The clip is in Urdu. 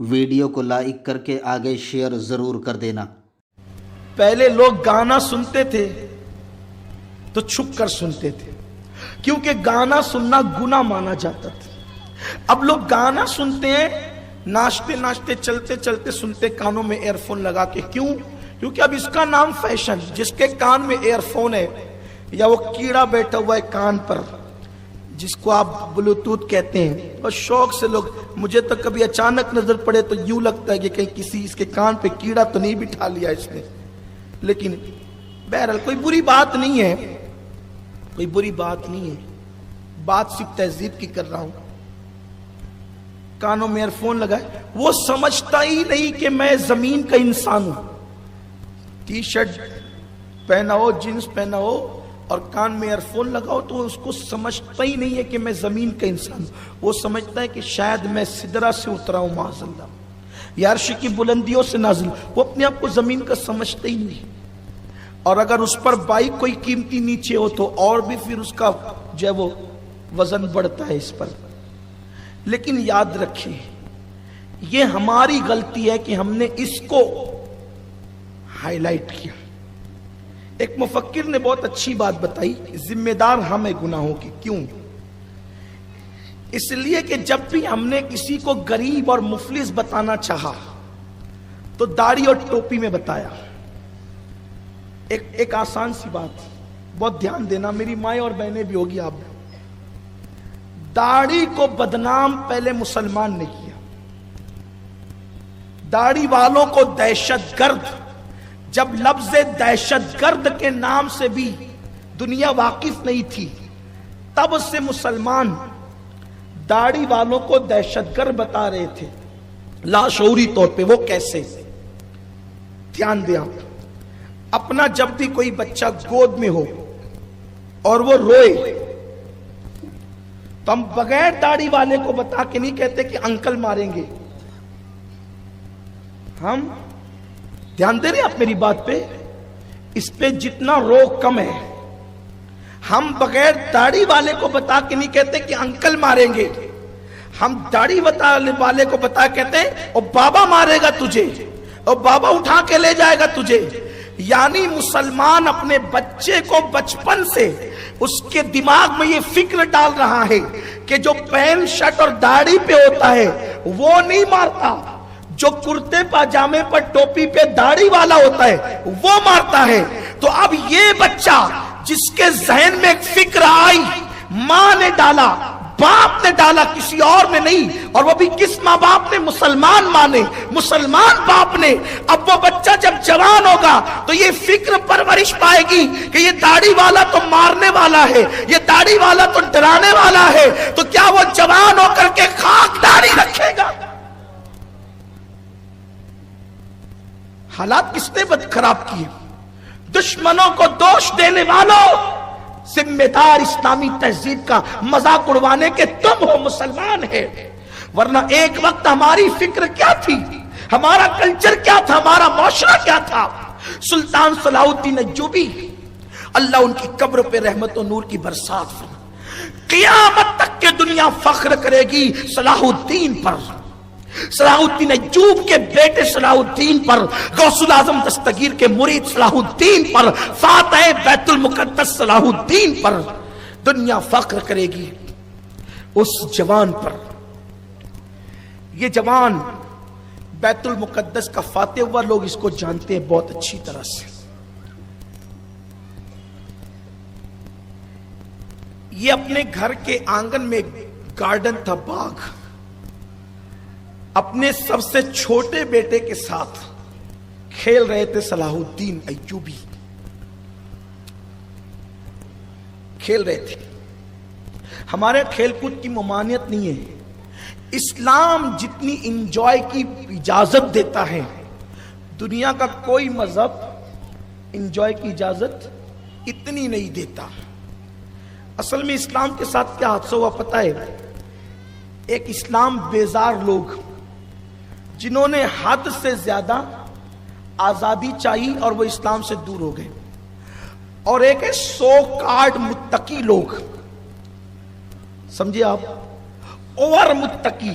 ویڈیو کو لائک کر کے آگے شیئر ضرور کر دینا۔ پہلے لوگ گانا سنتے تھے تو چھپ کر سنتے تھے، کیونکہ گانا سننا گناہ مانا جاتا تھا۔ اب لوگ گانا سنتے ہیں، ناچتے ناچتے چلتے چلتے سنتے، کانوں میں ایئر فون لگا کے۔ کیوں؟ کیونکہ اب اس کا نام فیشن۔ جس کے کان میں ایئر فون ہے یا وہ کیڑا بیٹھا ہوا ہے کان پر، جس کو آپ بلوٹوتھ کہتے ہیں، اور شوق سے لوگ، مجھے تو کبھی اچانک نظر پڑے تو یوں لگتا ہے کہ کہیں کسی اس کے کان پہ کیڑا تو نہیں بٹھا لیا اس نے، لیکن بہرحال کوئی بری بات نہیں ہے، کوئی بری بات نہیں ہے، بات صرف تہذیب کی کر رہا ہوں۔ کانوں میں ایئر فون لگائے، وہ سمجھتا ہی نہیں کہ میں زمین کا انسان ہوں۔ ٹی شرٹ پہنا ہو، جینس پہنا ہو اور کان میں ایئر فون لگاؤ تو اس کو سمجھتا ہی نہیں ہے کہ میں زمین کا انسان ہوں۔ وہ سمجھتا ہے کہ شاید میں سدرہ سے اترا ہوں معاذ اللہ، یا عرش کی بلندیوں سے نازل۔ وہ اپنے آپ کو زمین کا سمجھتا ہی نہیں، اور اگر اس پر بائک کوئی قیمتی نیچے ہو تو اور بھی پھر اس کا جو ہے وہ وزن بڑھتا ہے اس پر۔ لیکن یاد رکھیں، یہ ہماری غلطی ہے کہ ہم نے اس کو ہائی لائٹ کیا۔ ایک مفکر نے بہت اچھی بات بتائی، ذمہ دار ہم ہیں گناہوں کی۔ کیوں؟ اس لیے کہ جب بھی ہم نے کسی کو غریب اور مفلس بتانا چاہا تو داڑھی اور ٹوپی میں بتایا۔ ایک آسان سی بات، بہت دھیان دینا، میری مائیں اور بہنیں بھی ہوگی، آپ داڑھی کو بدنام پہلے مسلمان نے کیا۔ داڑھی والوں کو دہشت گرد، جب لفظ دہشت گرد کے نام سے بھی دنیا واقف نہیں تھی، تب سے مسلمان داڑھی والوں کو دہشت گرد بتا رہے تھے لاشعوری طور پہ۔ وہ کیسے؟ دھیان دیں آپ، اپنا جب بھی کوئی بچہ گود میں ہو اور وہ روئے تو ہم بغیر داڑھی والے کو بتا کے نہیں کہتے کہ انکل ماریں گے۔ ہم دھیان دے رہے آپ میری بات پہ؟ اس پہ جتنا روک کم ہے، ہم بغیر داڑھی والے کو بتا کے نہیں کہتے کہ انکل ماریں گے، ہم داڑھی والے کو بتا کہتے ہیں اور بابا مارے گا تجھے، اور بابا اٹھا کے لے جائے گا تجھے۔ یعنی مسلمان اپنے بچے کو بچپن سے اس کے دماغ میں یہ فکر ڈال رہا ہے کہ جو پینٹ شرٹ اور داڑھی پہ ہوتا ہے وہ نہیں مارتا، جو کرتے پاجامے پر ٹوپی پہ داڑھی والا ہوتا ہے وہ مارتا ہے۔ تو اب یہ بچہ جس کے ذہن میں ایک فکر آئی، ماں نے ڈالا، باپ نے ڈالا، کسی اور نے نہیں، اور وہ بھی کس ماں باپ نے؟ مسلمان ماں نے، مسلمان باپ نے۔ اب وہ بچہ جب جوان ہوگا تو یہ فکر پرورش پائے گی کہ یہ داڑھی والا تو مارنے والا ہے، یہ داڑھی والا تو ڈرانے والا ہے، تو کیا وہ جوان ہو کر کے خاک داڑھی رکھے گا؟ حالات کس نے بد خراب کیے؟ دشمنوں کو دوش دینے والوں، ذمہ دار اسلامی تہذیب کا مذاق اڑوانے کے تم ہو، مسلمان ہے۔ ورنہ ایک وقت ہماری فکر کیا تھی، ہمارا کلچر کیا تھا، ہمارا معاشرہ کیا تھا؟ سلطان صلاح الدین ایوبی، اللہ ان کی قبر پہ رحمت و نور کی برسات فرمائے، قیامت تک کے دنیا فخر کرے گی صلاح الدین پر، صلاح الدین ایوب کے بیٹے صلاح الدین پر، غوث الاعظم دستگیر کے مرید صلاح الدین پر، فاتح بیت المقدس صلاح الدین پر دنیا فخر کرے گی، اس جوان پر۔ یہ جوان بیت المقدس کا فاتح ہوا، لوگ اس کو جانتے ہیں بہت اچھی طرح سے۔ یہ اپنے گھر کے آنگن میں گارڈن تھا، باغ، اپنے سب سے چھوٹے بیٹے کے ساتھ کھیل رہے تھے صلاح الدین ایوبی، کھیل رہے تھے۔ ہمارے کھیل کود کی ممانعت نہیں ہے، اسلام جتنی انجوائے کی اجازت دیتا ہے، دنیا کا کوئی مذہب انجوائے کی اجازت اتنی نہیں دیتا۔ اصل میں اسلام کے ساتھ کیا حادثہ ہوا پتہ ہے؟ ایک اسلام بیزار لوگ جنہوں نے حد سے زیادہ آزادی چاہی اور وہ اسلام سے دور ہو گئے، اور ایک ہے سو کارڈ متقی لوگ، سمجھے آپ، اوور متقی،